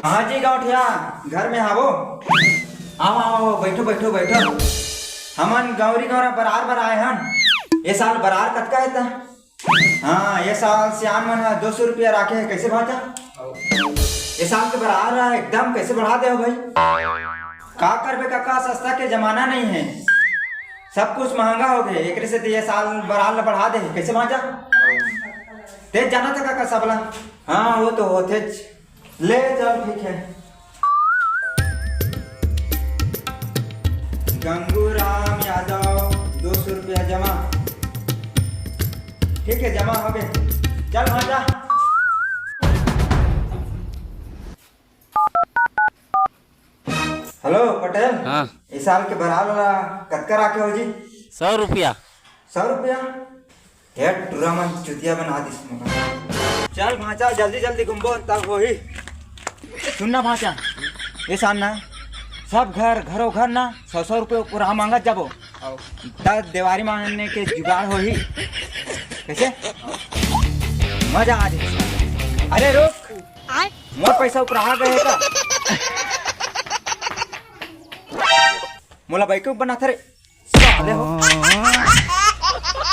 हाँ जी गौठिया घर में आवो। आओ आओ बैठो बैठो बैठो। हमन गौरी गौरा बरार बर आए हन। ये साल बरार कतका है था? हाँ ये साल सियान मन 200 रुपया राखे है, कैसे भाजा? ये साल के बरार रहा एकदम कैसे बढ़ा दे हो भाई? का करबे काका, सस्ता के जमाना नहीं है, सब कुछ महंगा हो गए। एक से ये साल बरार बढ़ा दे, कैसे भाजा? तेज जाना था काका सबला। हाँ वो तो होते ले चल ठीक है। गंगूराम यादव 200 रुपया जमा। ठीक है जमा हो गए, चल भाजा। हेलो पटेल। हाँ इस साल के बराल वाला कतका राखे हो जी? 100 रुपया। 100 रुपया? यार टूरा मन चुतिया बना दिस मगा। चल भाचा जल्दी जल्दी घूमबो तब वही। सुनना भाचा, ये साल ना सब घरों घर ना 100 रुपये पूरा मांगत जाबो, तब देवारी मांगने के जुगाड़ हो ही कैसे मजा आ जाए। अरे रुक, मोर पैसा उपरा गए का? मोला बैकअप बना था रे साले हो।